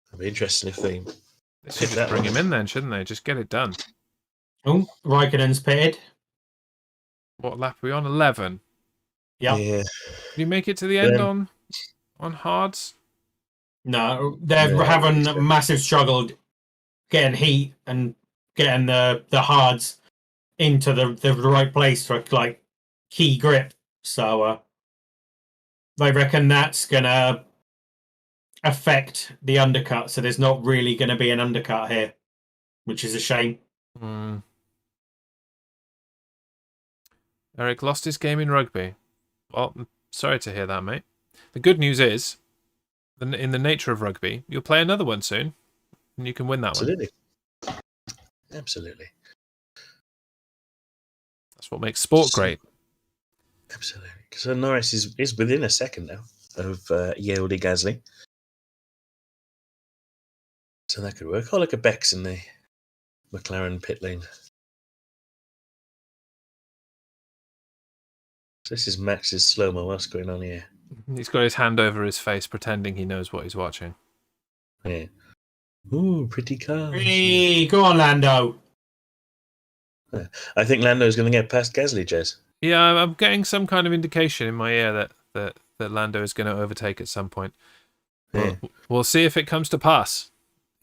It'll be interesting if they should just bring him in then, shouldn't they? Just get it done. Oh, Raikkonen's pitted. What lap are we on? 11. Yep. Yeah. Did you make it to the end on hards? No, they're having a massive struggle getting heat and getting the hards into the right place for like key grip. So they reckon that's going to affect the undercut. So there's not really going to be an undercut here, which is a shame. Eric lost his game in rugby. Well, I'm sorry to hear that, mate. The good news is, in the nature of rugby, you'll play another one soon, and you can win that Absolutely. one. Absolutely. That's what makes sport great. Absolutely. So Norris is within a second now of Yeldy Gasly. So that could work. Oh, look at Bex in the McLaren pit lane. So this is Max's slow-mo. What's going on here? He's got his hand over his face, pretending he knows what he's watching. Yeah. Ooh, pretty car. Hey, go on, Lando. I think Lando's going to get past Gasly, Jez. Yeah, I'm getting some kind of indication in my ear that Lando is going to overtake at some point. Yeah. We'll see if it comes to pass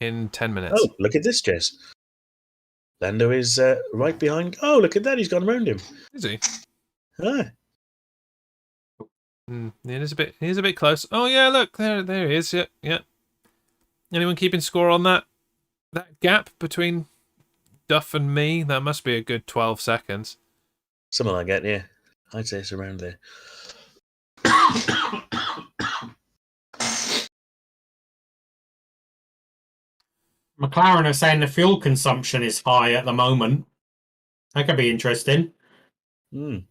in 10 minutes. Oh, look at this, Jez. Lando is right behind. Oh, look at that. He's gone around him. Is he? Ah. He's a bit close. Oh yeah, look there he is. Yeah. Anyone keeping score on that gap between Duff and me? That must be a good 12 seconds. Something like that, yeah. I'd say it's around there. McLaren are saying the fuel consumption is high at the moment. That could be interesting. Can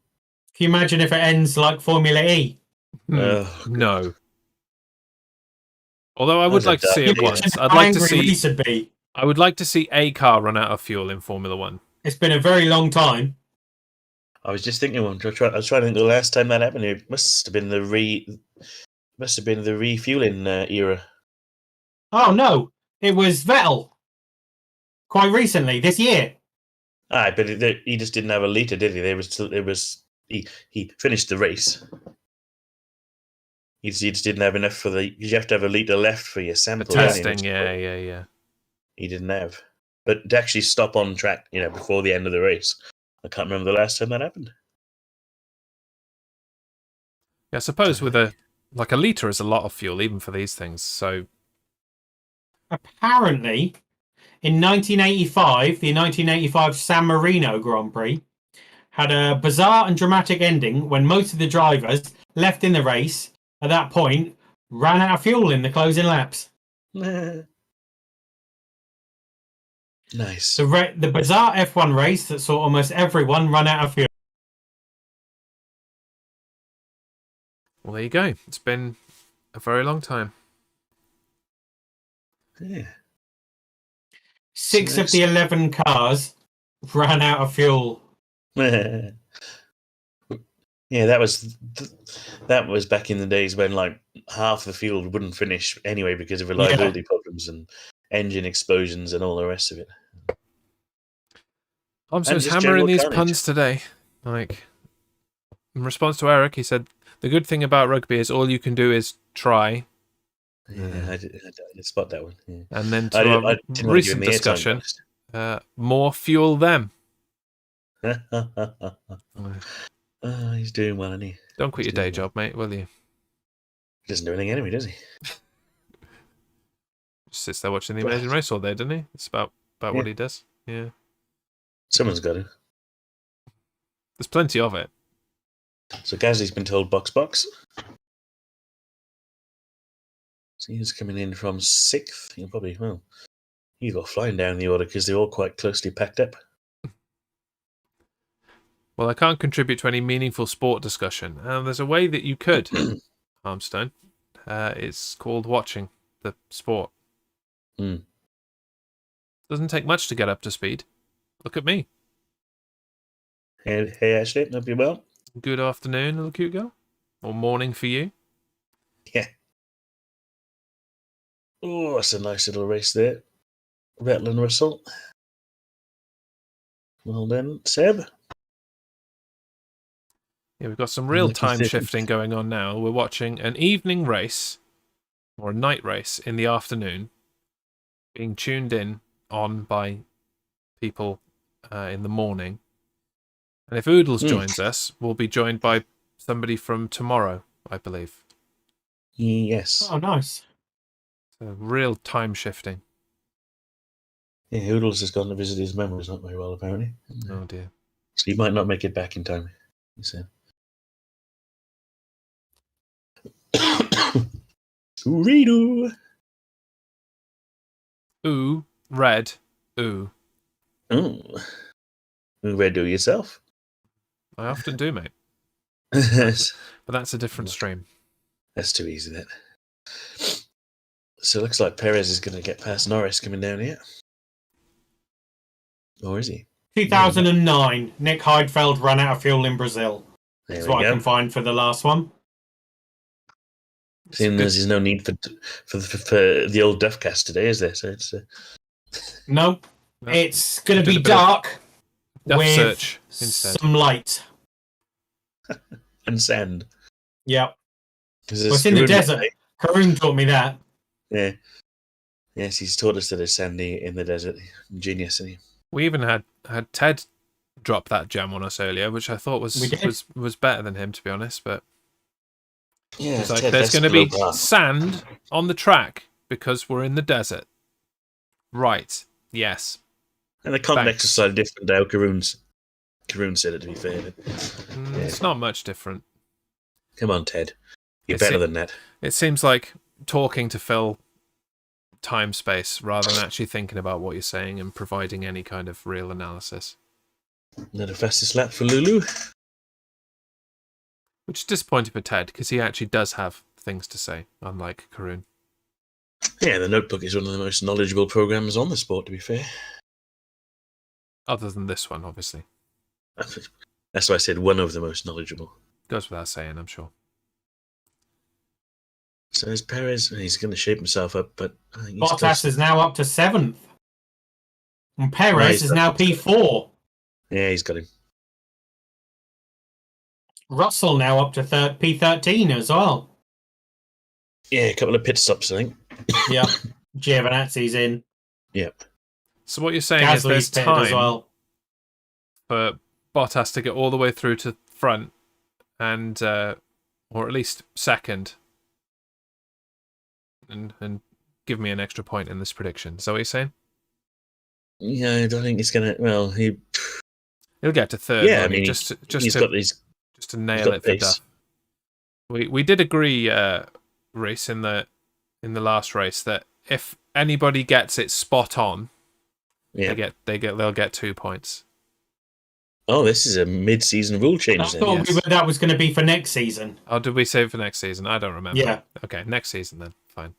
you imagine if it ends like Formula E? No. Although I would like to see it once. I would like to see a car run out of fuel in Formula 1. It's been a very long time. I was just thinking, I was trying to think the last time that happened. It must have been the refueling era. Oh no, it was Vettel. Quite recently, this year. But he just didn't have a litre, did he? He finished the race. He just didn't have enough for you have to have a litre left for your sample. The testing, yeah. He didn't have. But to actually stop on track, before the end of the race, I can't remember the last time that happened. Yeah, I suppose with a litre is a lot of fuel, even for these things. So apparently, in 1985, the 1985 San Marino Grand Prix had a bizarre and dramatic ending when most of the drivers left in the race at that point ran out of fuel in the closing laps. Nice. The bizarre F1 race that saw almost everyone run out of fuel. Well, there you go. It's been a very long time. Yeah. 6 of the 11 cars ran out of fuel. Yeah, that was back in the days when half the field wouldn't finish anyway because of reliability problems and engine explosions and all the rest of it. I'm just hammering these puns today. In response to Eric, he said, the good thing about rugby is all you can do is try. Yeah, I did spot that one. Yeah. And then to our recent discussion, more fuel them. He's doing well, isn't he? Don't quit your day job, mate, will you? He doesn't do anything anyway, does he? Just sits there watching the Amazing Race all day, doesn't he? It's about what he does. Yeah. Someone's got to. There's plenty of it. So Gasly's been told box. So he's coming in from 6th. He'll probably, he's got flying down the order because they're all quite closely packed up. Well, I can't contribute to any meaningful sport discussion. There's a way that you could, Armstone. It's called watching the sport. Doesn't take much to get up to speed. Look at me. Hey Ashley, hope you're well. Good afternoon, little cute girl. Or morning for you. Yeah. Oh, that's a nice little race there. Vettel and Russell. Well done, Seb. Yeah, we've got some real time shifting going on now. We're watching an evening race, or a night race in the afternoon, being tuned in on by people in the morning. And if Oodles joins us, we'll be joined by somebody from tomorrow, I believe. Yes. Oh, nice. So real time shifting. Yeah, Hoodles has gone to visit his memories not very well, apparently. Oh dear. So he might not make it back in time, he said. Redo. Ooh, red. Ooh. Oh. Redo yourself. I often do, mate. Yes. But that's a different stream. That's too easy, then. So it looks like Perez is going to get past Norris coming down here. Or is he? 2009, Nick Heidfeld ran out of fuel in Brazil. That's what I can find for the last one. Seeing there's no need for the old Duff cast today, is there? So it's Nope. It's going to be dark Duff with search instead. some light. And sand. Yep. Well, it's in the desert. Karoon taught me that. Yeah. Yes, he's taught us that it's sandy in the desert. Genius, isn't he? We even had Ted drop that gem on us earlier, which I thought was better than him, to be honest. But yeah, it's like there's going to be sand on the track because we're in the desert. Right. Yes. And the context is slightly different now. Karoon said it, to be fair. But, It's not much different. Come on, Ted. You're better than that. It seems like talking to fill time space rather than actually thinking about what you're saying and providing any kind of real analysis. Not a fastest lap for Lulu. Which is disappointing for Ted, because he actually does have things to say, unlike Karoon. Yeah, the Notebook is one of the most knowledgeable programs on the sport, to be fair. Other than this one, obviously. That's why I said one of the most knowledgeable. Goes without saying, I'm sure. So there's Perez, and he's going to shape himself up, but I think Bottas is now up to 7th. And Perez is now P4. Yeah, he's got him. Russell now up to P13 as well. Yeah, a couple of pit stops, I think. Yeah. Giovinazzi's in. Yep. So what you're saying is there's time as well for Bottas to get all the way through to front and or at least second and give me an extra point in this prediction. Is that what you're saying? Yeah, I don't think he's gonna. Well, he'll get to third. Yeah, I mean, just to nail it for Duff. We did agree, Rhys, in the last race that if anybody gets it spot on, they'll get 2 points. Oh, this is a mid-season rule change. I thought that was going to be for next season. Oh, did we say for next season? I don't remember. Yeah. Okay, next season then. Fine.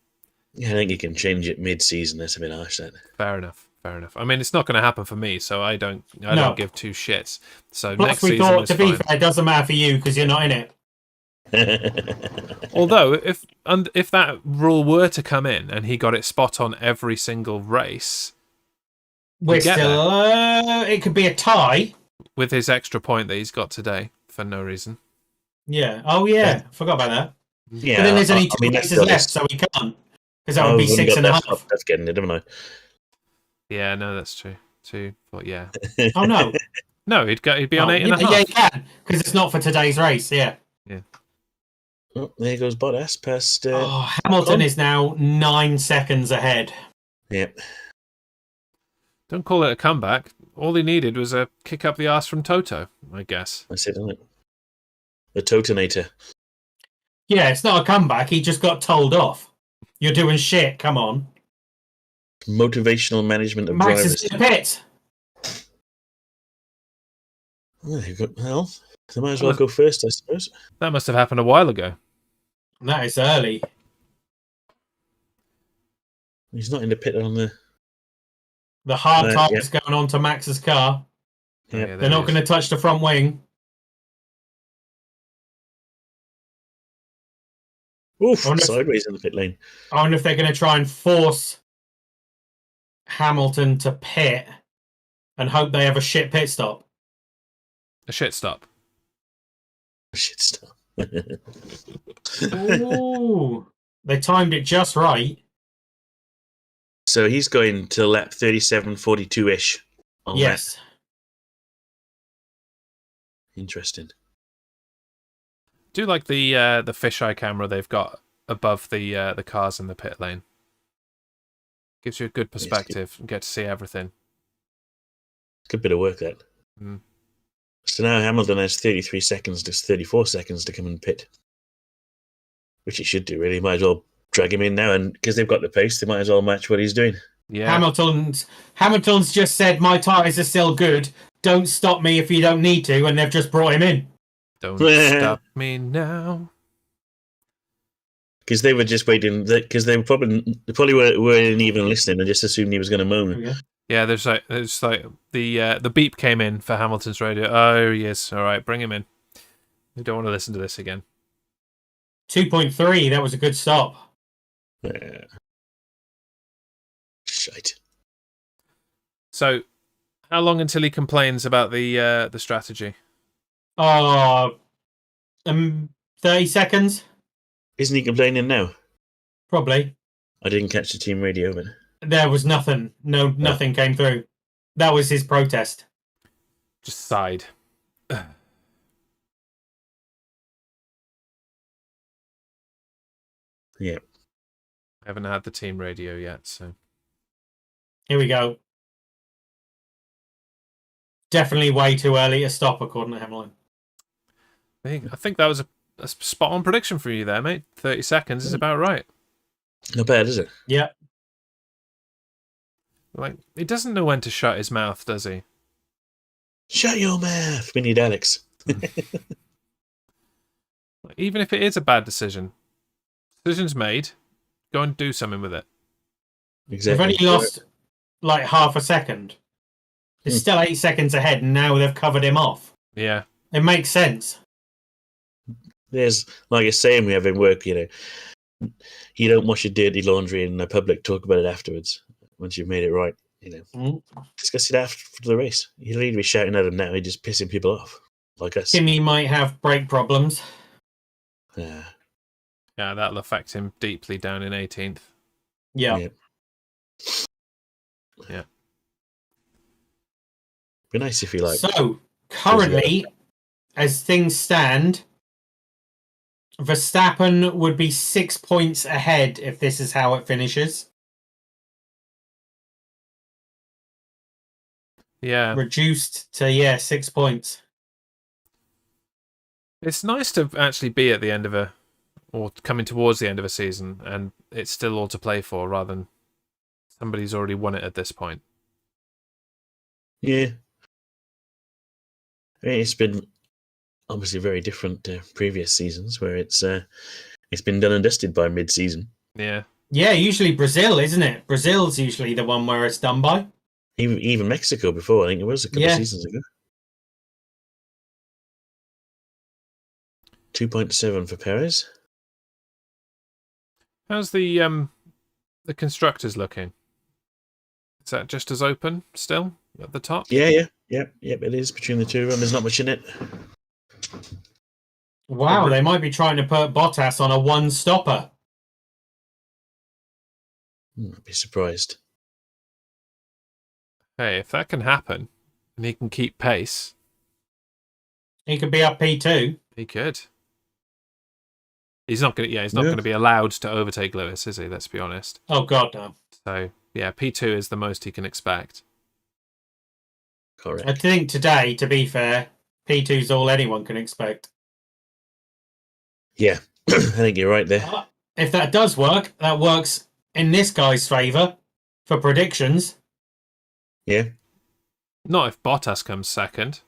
Yeah, I think you can change it mid-season. That's a bit harsh, then. Fair enough. I mean, it's not going to happen for me, so I don't give two shits. So plus, next we season thought, is to be fine. fair, it doesn't matter for you because you're not in it. Although, if that rule were to come in and he got it spot on every single race, we're still. It could be a tie with his extra point that he's got today for no reason. Yeah. Oh yeah. Forgot about that. Yeah. But then there's only 2 races left, so we can't because that would be 6.5. That's getting it, haven't I? Yeah. No, that's true. 2. But yeah. Oh no. No, he'd be on 8.5. Yeah, he can because it's not for today's race. Yeah. Yeah. Oh, there goes Bottas past. Hamilton is now 9 seconds ahead. Yep. Don't call it a comeback. All he needed was a kick up the arse from Toto, I guess. That's it, isn't it? The Totonator. Yeah, it's not a comeback. He just got told off. You're doing shit. Come on. Motivational management of Max drivers. is in the pit. Well, they might as well go first, I suppose. That must have happened a while ago. That is early. He's not in the pit on the... The hard tyres going on to Max's car. Yeah, they're not going to touch the front wing. Oof, sideways in the pit lane. I wonder if they're going to try and force Hamilton to pit and hope they have a shit pit stop. A shit stop. A shit stop. Ooh, they timed it just right. So he's going to lap 37.42-ish. Yes. Interesting. Do like the fisheye camera they've got above the cars in the pit lane. Gives you a good perspective and get to see everything. Good bit of work, that. Mm. So now Hamilton has 33 seconds to 34 seconds to come and pit. Which he should do, really. Might as well drag him in now, and because they've got the pace, they might as well match what he's doing. Yeah. Hamilton's just said, my tyres are still good. Don't stop me if you don't need to, and they've just brought him in. Don't stop me now. Because they were just waiting. Because they probably weren't even listening and just assumed he was going to moan. Okay. Yeah, there's like the beep came in for Hamilton's radio. Oh, he is. All right, bring him in. We don't want to listen to this again. 2.3. That was a good stop. Yeah. Shite. So, how long until he complains about the strategy? 30 seconds. Isn't he complaining now? Probably. I didn't catch the team radio, but There was nothing. Nothing came through. That was his protest. Just sighed. Yeah. I haven't had the team radio yet, so. Here we go. Definitely way too early to stop, according to Hamilton. I think that was a spot-on prediction for you there, mate. 30 seconds is about right. Not bad, is it? Yeah. Like, he doesn't know when to shut his mouth, does he? Shut your mouth. We need Alex. Even if it is a bad decision's made. Go and do something with it. Exactly. They've only lost like half a second. It's still 8 seconds ahead, and now they've covered him off. Yeah. It makes sense. There's, like I say, we have in work, you don't wash your dirty laundry in public, talk about it afterwards, once you've made it right, Discuss it after the race. You'll either be shouting at him now, or just pissing people off, like us. Timmy might have brake problems. Yeah. Yeah, that'll affect him deeply down in 18th. Yeah. Yeah. Be nice if you like. So, currently, as things stand, Verstappen would be 6 points ahead if this is how it finishes. Yeah. Reduced to, 6 points. It's nice to actually be at the end of or coming towards the end of a season, and it's still all to play for, rather than somebody's already won it at this point. Yeah. I mean, it's been obviously very different to previous seasons, where it's been done and dusted by mid-season. Yeah. Yeah, usually Brazil, isn't it? Brazil's usually the one where it's done by. Even Mexico before, I think it was a couple of seasons ago. 2.7 for Perez. How's the constructors looking? Is that just as open still at the top? Yeah. It is between the two of them. There's not much in it. Wow, they might be trying to put Bottas on a one-stopper. I'd be surprised. Hey, if that can happen, and he can keep pace, He could be up P2. he could. He's not going to. Yeah, he's not going to be allowed to overtake Lewis, is he? Let's be honest. Oh God, no. So yeah, P2 is the most he can expect. Correct. I think today, to be fair, P2's all anyone can expect. Yeah, I think you're right there. If that does work, that works in this guy's favour for predictions. Yeah. Not if Bottas comes second.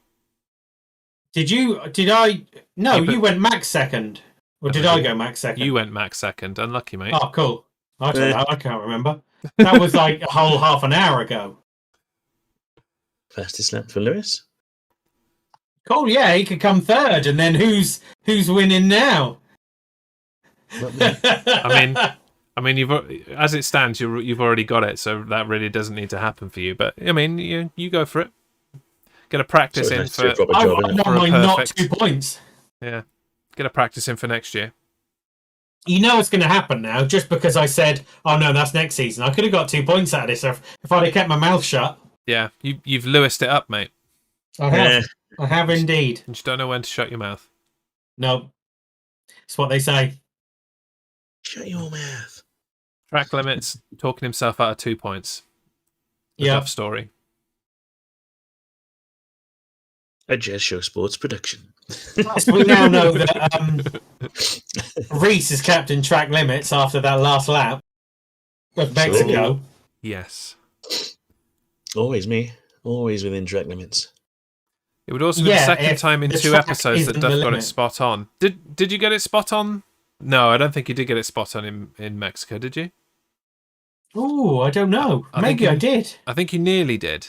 No, you went max second. Or did I go max second? You went max second. Unlucky, mate. Oh, cool. I don't know. I can't remember. That was like a whole half an hour ago. Fastest lap for Lewis. Cool, yeah, he could come third, and then who's winning now? I mean, you've as it stands, you've already got it, so that really doesn't need to happen for you. But I mean, you go for it. Get a practice in for. I don't mind not 2 points. Yeah, get a practice in for next year. You know what's going to happen now, just because I said, "Oh no, that's next season." I could have got 2 points out of this if I'd have kept my mouth shut. Yeah, you've Lewised it up, mate. I have. I have indeed. You just don't know when to shut your mouth. No, it's what they say. Shut your mouth. Track limits, talking himself out of 2 points. The Yeah. Duff story. A Jazz Show Sports production. Yes, we now know that Rhys is captain track limits after that last lap of Mexico. Yes. Always me. Always within track limits. It would also be the second time in the 2 track episodes that isn't Duff the got it limit. spot on. Did you get it spot on? No, I don't think you did get it spot on in Mexico, did you? Oh, I don't know. Maybe I did. I think you nearly did.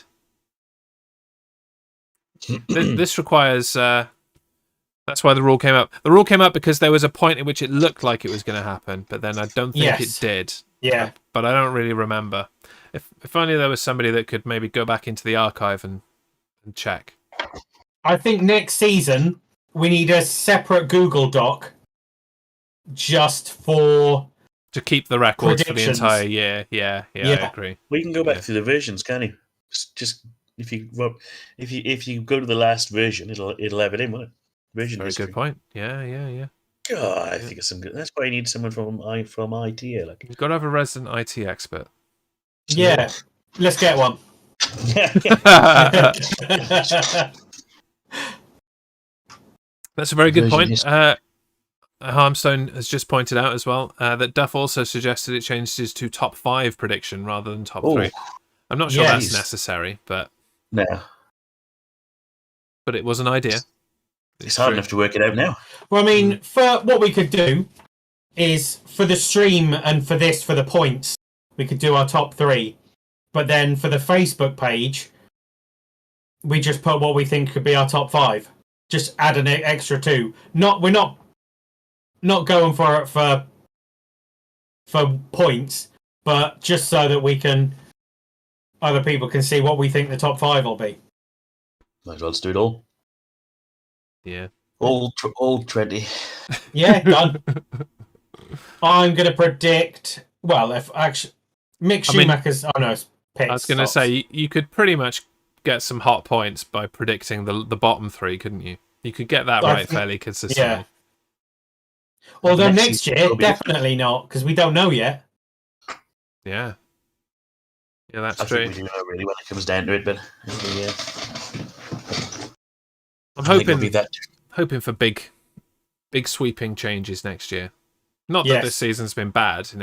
This requires... that's why the rule came up. The rule came up because there was a point at which it looked like it was going to happen, but then I don't think it did. Yeah. But I don't really remember. If only there was somebody that could maybe go back into the archive and check. I think next season we need a separate Google Doc just for... To keep the records for the predictions. entire year. Yeah, I agree. We can go back through the versions, can you? Just if you go to the last version, it'll have it in, won't it? Version Very history. good point. Yeah. God, I think it's some good. That's why you need someone from IT here. Like, You've got to have a resident IT expert. Yeah. Let's get one. That's a very good Version point. history. Harmstone has just pointed out as well that Duff also suggested it changes to top 5 prediction rather than top 3. I'm not sure that's Yes. necessary, but No, it was an idea. it's hard enough to work it out now. Well, I mean, for what we could do is for the stream and for the points, we could do our top 3. But then for the Facebook page, we just put what we think could be our top 5. Just add an extra 2. We're not going for points, but just so that other people can see what we think the top 5 will be. Might as well just do it all. Yeah. All 20. Yeah, done. I'm going to predict. Well, if actually Mick Schumacher's. It's pits. I was going to say you could pretty much get some hot points by predicting the bottom 3, couldn't you? You could get that right fairly consistently. Yeah. Although next season year, will be definitely not, because we don't know yet. Yeah, that's I true. think we do know really when it comes down to it, but yeah. I'm I think it'll be that. hoping for big sweeping changes next year. Not that this season's been bad in